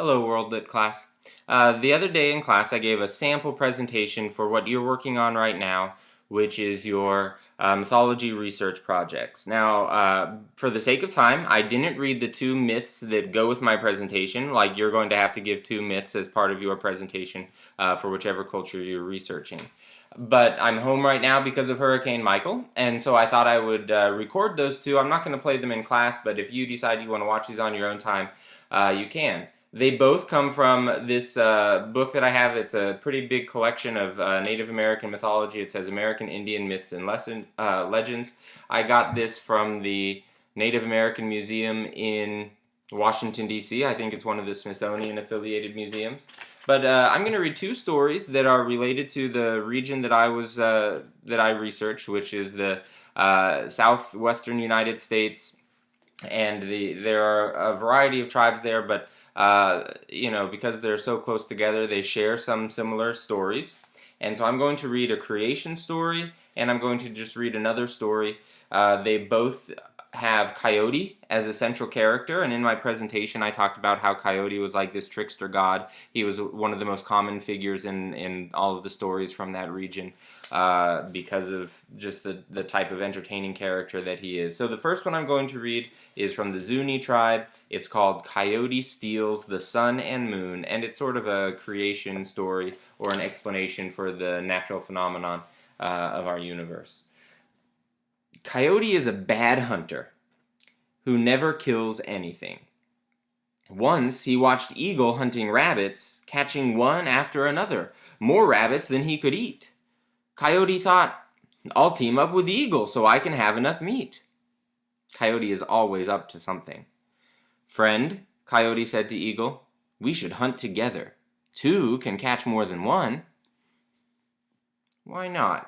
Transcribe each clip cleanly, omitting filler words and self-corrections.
Hello, World Lit class. The other day in class, I gave a sample presentation for what you're working on right now, which is your mythology research projects. Now, for the sake of time, I didn't read the two myths that go with my presentation, like you're going to have to give two myths as part of your presentation for whichever culture you're researching. But I'm home right now because of Hurricane Michael, and so I thought I would record those two. I'm not going to play them in class, but if you decide you want to watch these on your own time, you can. They both come from this book that I have. It's a pretty big collection of Native American mythology. It says American Indian Myths and Legends. I got this from the Native American Museum in Washington, D.C. I think it's one of the Smithsonian-affiliated museums. But I'm going to read two stories that are related to the region that I researched, which is the southwestern United States. And there are a variety of tribes there, but because they're so close together, they share some similar stories. And so I'm going to read a creation story, and I'm going to just read another story. They both have Coyote as a central character, and in my presentation I talked about how Coyote was like this trickster god. He was one of the most common figures in all of the stories from that region because of just the type of entertaining character that he is. So the first one I'm going to read is from the Zuni tribe. It's called Coyote Steals the Sun and Moon, and it's sort of a creation story or an explanation for the natural phenomenon of our universe. Coyote is a bad hunter who never kills anything. Once he watched Eagle hunting rabbits, catching one after another, more rabbits than he could eat. Coyote thought, I'll team up with Eagle so I can have enough meat. Coyote is always up to something. Friend, Coyote said to Eagle, we should hunt together. Two can catch more than one. Why not?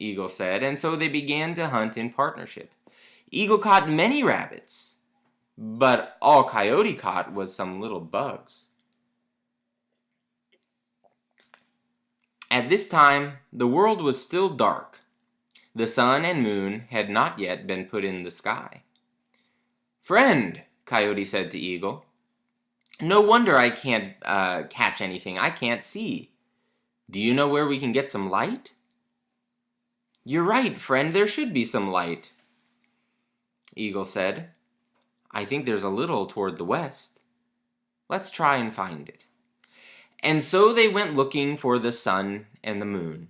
Eagle said, and so they began to hunt in partnership. Eagle caught many rabbits, but all Coyote caught was some little bugs. At this time, the world was still dark. The sun and moon had not yet been put in the sky. Friend, Coyote said to Eagle, no wonder I can't catch anything. I can't see. Do you know where we can get some light? You're right, friend, there should be some light, Eagle said. I think there's a little toward the west. Let's try and find it. And so they went looking for the sun and the moon.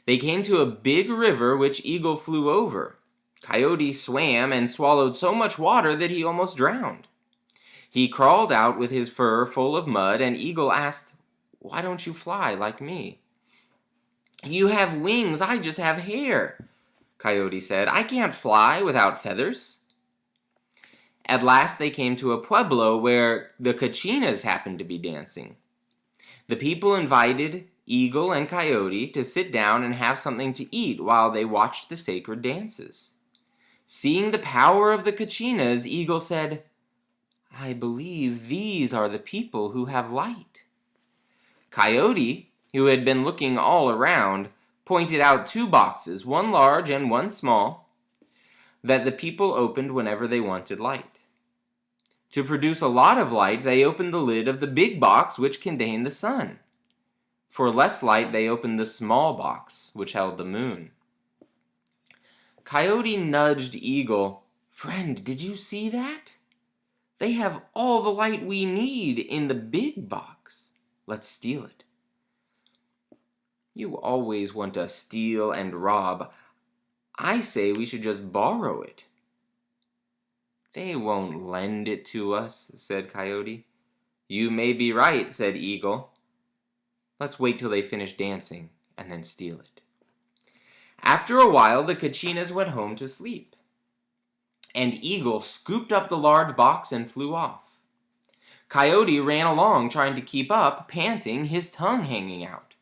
They came to a big river which Eagle flew over. Coyote swam and swallowed so much water that he almost drowned. He crawled out with his fur full of mud, and Eagle asked, why don't you fly like me? You have wings, I just have hair, Coyote said. I can't fly without feathers. At last they came to a pueblo where the Kachinas happened to be dancing. The people invited Eagle and Coyote to sit down and have something to eat while they watched the sacred dances. Seeing the power of the Kachinas, Eagle said, I believe these are the people who have light. Coyote, who had been looking all around, pointed out two boxes, one large and one small, that the people opened whenever they wanted light. To produce a lot of light, they opened the lid of the big box, which contained the sun. For less light, they opened the small box, which held the moon. Coyote nudged Eagle. Friend, did you see that? They have all the light we need in the big box. Let's steal it. You always want to steal and rob. I say we should just borrow it. They won't lend it to us, said Coyote. You may be right, said Eagle. Let's wait till they finish dancing and then steal it. After a while, the Kachinas went home to sleep, and Eagle scooped up the large box and flew off. Coyote ran along, trying to keep up, panting, his tongue hanging out.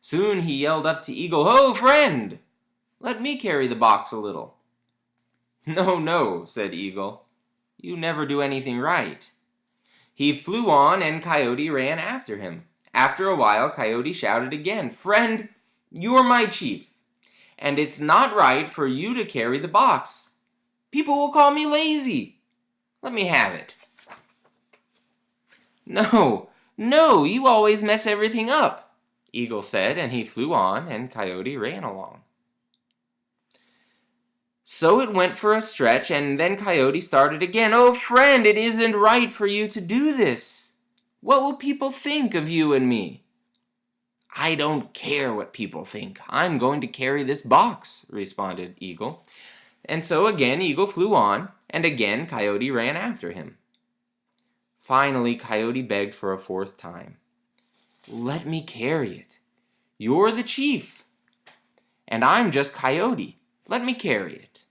Soon he yelled up to Eagle, Ho, friend! Let me carry the box a little. No, no, said Eagle. You never do anything right. He flew on, and Coyote ran after him. After a while, Coyote shouted again, Friend, you're my chief, and it's not right for you to carry the box. People will call me lazy. Let me have it. No, no, you always mess everything up, Eagle said, and he flew on, and Coyote ran along. So it went for a stretch, and then Coyote started again. Oh, friend, it isn't right for you to do this. What will people think of you and me? I don't care what people think. I'm going to carry this box, responded Eagle. And so again Eagle flew on, and again Coyote ran after him. Finally, Coyote begged for a fourth time. Let me carry it. You're the chief, and I'm just Coyote. Let me carry it.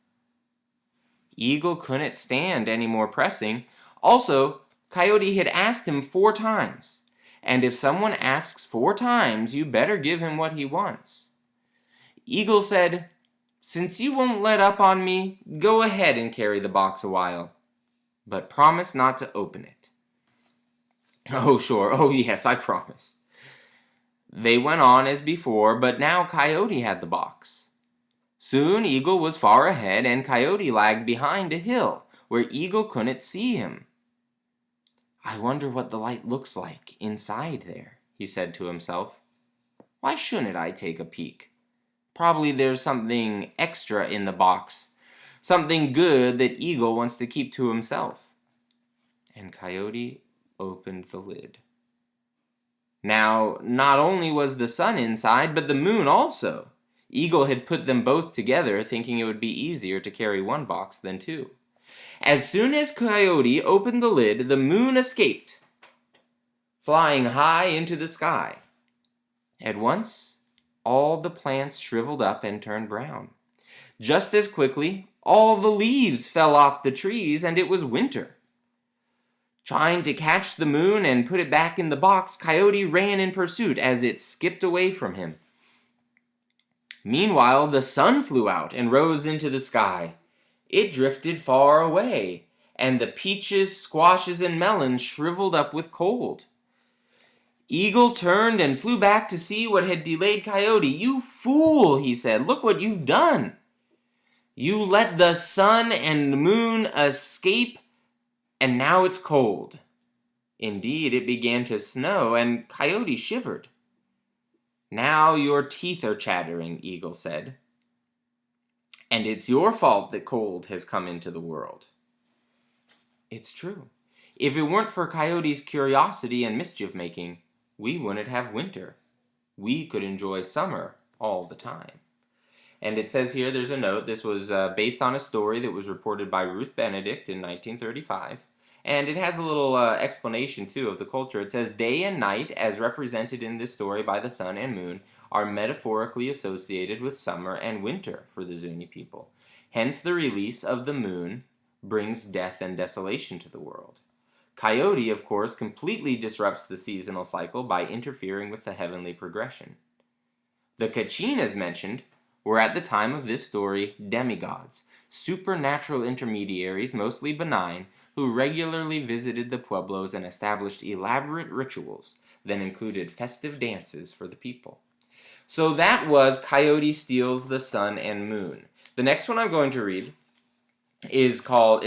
Eagle couldn't stand any more pressing. Also, Coyote had asked him 4 times. And if someone asks 4 times, you better give him what he wants. Eagle said, Since you won't let up on me, go ahead and carry the box a while. But promise not to open it. Oh, sure. Oh, yes, I promise. They went on as before, but now Coyote had the box. Soon Eagle was far ahead, and Coyote lagged behind a hill, where Eagle couldn't see him. I wonder what the light looks like inside there, he said to himself. Why shouldn't I take a peek? Probably there's something extra in the box, something good that Eagle wants to keep to himself. And Coyote opened the lid. Now, not only was the sun inside, but the moon also. Eagle had put them both together, thinking it would be easier to carry one box than 2. As soon as Coyote opened the lid, the moon escaped, flying high into the sky. At once, all the plants shriveled up and turned brown. Just as quickly, all the leaves fell off the trees, and it was winter. Trying to catch the moon and put it back in the box, Coyote ran in pursuit as it skipped away from him. Meanwhile, the sun flew out and rose into the sky. It drifted far away, and the peaches, squashes, and melons shriveled up with cold. Eagle turned and flew back to see what had delayed Coyote. You fool, he said, look what you've done. You let the sun and the moon escape, and now it's cold. Indeed, it began to snow, and Coyote shivered. Now your teeth are chattering, Eagle said. And it's your fault that cold has come into the world. It's true. If it weren't for Coyote's curiosity and mischief-making, we wouldn't have winter. We could enjoy summer all the time. And it says here, there's a note, this was based on a story that was reported by Ruth Benedict in 1935. And it has a little explanation, too, of the culture. It says, day and night, as represented in this story by the sun and moon, are metaphorically associated with summer and winter for the Zuni people. Hence, the release of the moon brings death and desolation to the world. Coyote, of course, completely disrupts the seasonal cycle by interfering with the heavenly progression. The Kachinas mentioned were at the time of this story demigods, supernatural intermediaries, mostly benign, who regularly visited the pueblos and established elaborate rituals that included festive dances for the people. So that was Coyote Steals the Sun and Moon. The next one I'm going to read it's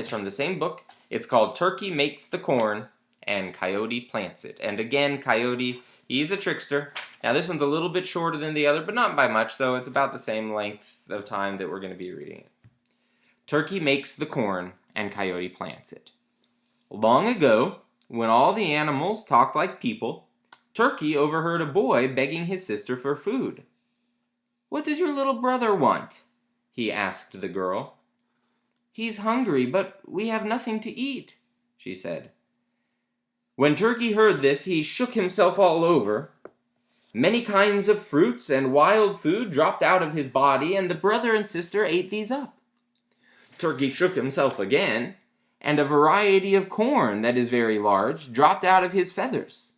from the same book. It's called Turkey Makes the Corn and Coyote Plants It. And again, Coyote, he's a trickster. Now this one's a little bit shorter than the other, but not by much, so it's about the same length of time that we're going to be reading it. Turkey makes the corn and Coyote plants it. Long ago, when all the animals talked like people, Turkey overheard a boy begging his sister for food. What does your little brother want? He asked the girl. He's hungry, but we have nothing to eat, she said. When Turkey heard this, he shook himself all over. Many kinds of fruits and wild food dropped out of his body, and the brother and sister ate these up. Turkey shook himself again, and a variety of corn that is very large dropped out of his feathers.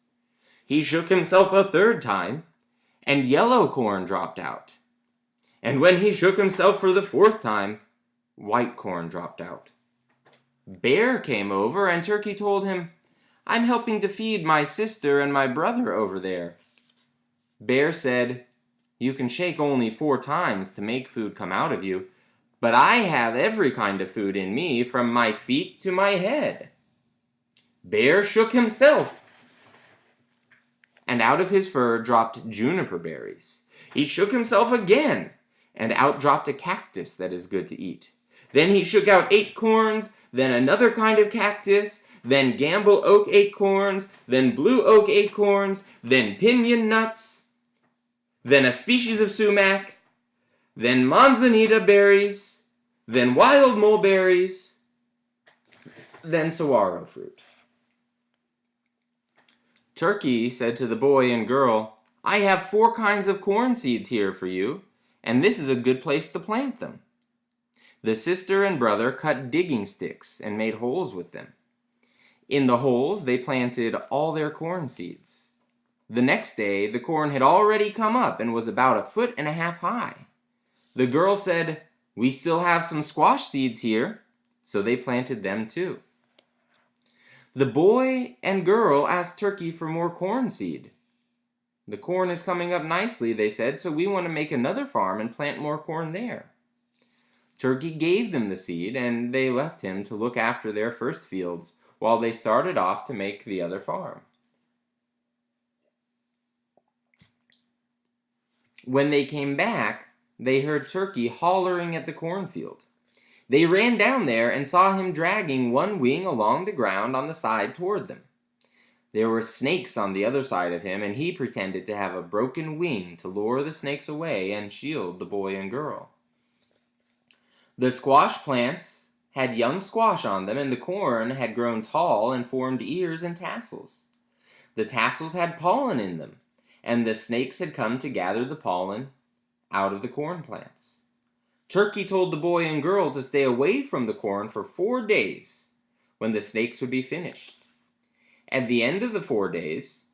He shook himself a third time, and yellow corn dropped out. And when he shook himself for the fourth time, white corn dropped out. Bear came over, and Turkey told him, I'm helping to feed my sister and my brother over there. Bear said, You can shake only 4 times to make food come out of you, but I have every kind of food in me, from my feet to my head. Bear shook himself, and out of his fur dropped juniper berries. He shook himself again, and out dropped a cactus that is good to eat. Then he shook out acorns, then another kind of cactus, then gamble oak acorns, then blue oak acorns, then pinon nuts, then a species of sumac, then manzanita berries, then wild mulberries, then saguaro fruit. Turkey said to the boy and girl, "I have 4 kinds of corn seeds here for you, and this is a good place to plant them." The sister and brother cut digging sticks and made holes with them. In the holes they planted all their corn seeds. The next day the corn had already come up and was about 1.5 feet high. The girl said, "We still have some squash seeds here," so they planted them too. The boy and girl asked Turkey for more corn seed. "The corn is coming up nicely," they said, "so we want to make another farm and plant more corn there." Turkey gave them the seed, and they left him to look after their first fields while they started off to make the other farm. When they came back, they heard Turkey hollering at the cornfield. They ran down there and saw him dragging one wing along the ground on the side toward them. There were snakes on the other side of him, and he pretended to have a broken wing to lure the snakes away and shield the boy and girl. The squash plants had young squash on them, and the corn had grown tall and formed ears and tassels. The tassels had pollen in them, and the snakes had come to gather the pollen out of the corn plants. Turkey told the boy and girl to stay away from the corn for 4 days, when the snakes would be finished. At the end of the 4 days,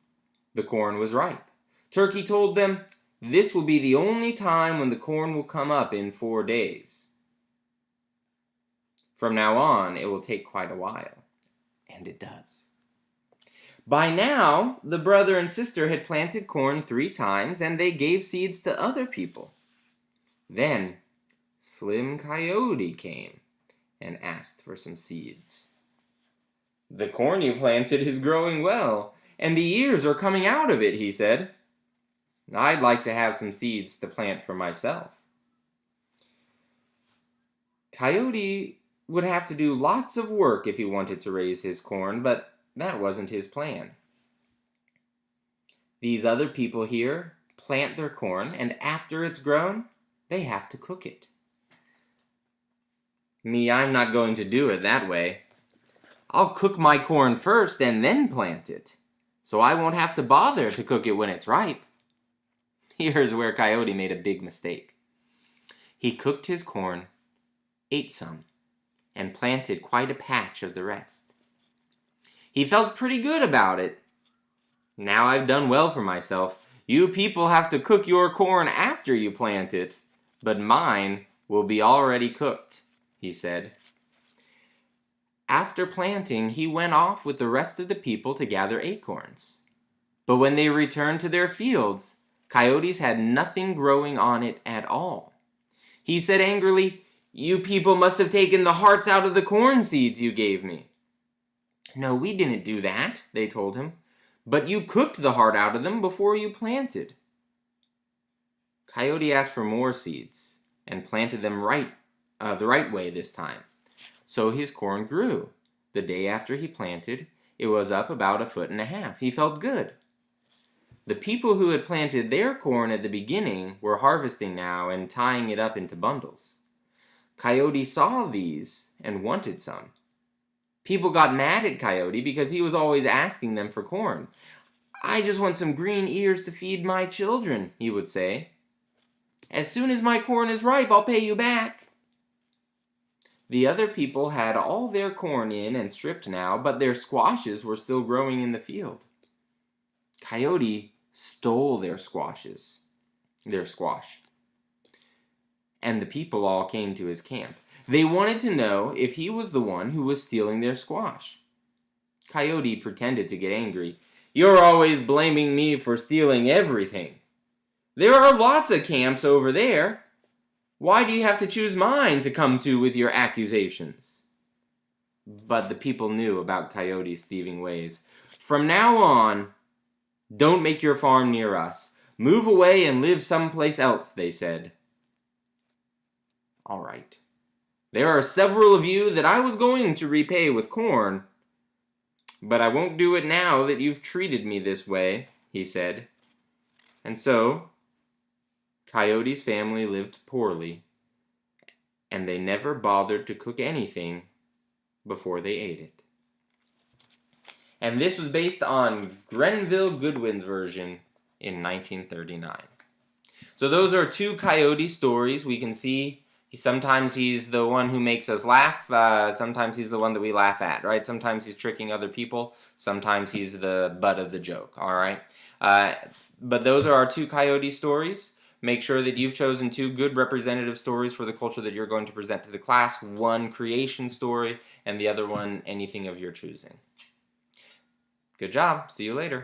the corn was ripe. Turkey told them, "This will be the only time when the corn will come up in 4 days. From now on, it will take quite a while." And it does. By now, the brother and sister had planted corn 3 times, and they gave seeds to other people. Then, Slim Coyote came and asked for some seeds. "The corn you planted is growing well, and the ears are coming out of it," he said. "I'd like to have some seeds to plant for myself." Coyote would have to do lots of work if he wanted to raise his corn, but that wasn't his plan. These other people here plant their corn, and after it's grown, they have to cook it. Me, I'm not going to do it that way. I'll cook my corn first and then plant it, so I won't have to bother to cook it when it's ripe. Here's where Coyote made a big mistake. He cooked his corn, ate some, and planted quite a patch of the rest. He felt pretty good about it. "Now I've done well for myself. You people have to cook your corn after you plant it, but mine will be already cooked," he said. After planting, he went off with the rest of the people to gather acorns. But when they returned to their fields, Coyotes had nothing growing on it at all. He said angrily, "You people must have taken the hearts out of the corn seeds you gave me." "No, we didn't do that," they told him. "But you cooked the heart out of them before you planted." Coyote asked for more seeds and planted them the right way this time. So his corn grew. The day after he planted, it was up about 1.5 feet. He felt good. The people who had planted their corn at the beginning were harvesting now and tying it up into bundles. Coyote saw these and wanted some. People got mad at Coyote because he was always asking them for corn. "I just want some green ears to feed my children," he would say. "As soon as my corn is ripe, I'll pay you back." The other people had all their corn in and stripped now, but their squashes were still growing in the field. Coyote stole their squash. And the people all came to his camp. They wanted to know if he was the one who was stealing their squash. Coyote pretended to get angry. "You're always blaming me for stealing everything. There are lots of camps over there. Why do you have to choose mine to come to with your accusations?" But the people knew about Coyote's thieving ways. From now on, Don't make your farm near us. Move away and live someplace else, they said. All right. There are several of you that I was going to repay with corn, but I won't do it now that you've treated me this way, he said. And so, Coyote's family lived poorly, and they never bothered to cook anything before they ate it. And this was based on Grenville Goodwin's version in 1939. So those are two Coyote stories. We can see sometimes he's the one who makes us laugh. Sometimes he's the one that we laugh at, right? Sometimes he's tricking other people. Sometimes he's the butt of the joke, all right? But those are our two Coyote stories. Make sure that you've chosen two good representative stories for the culture that you're going to present to the class. One creation story and the other one anything of your choosing. Good job. See you later.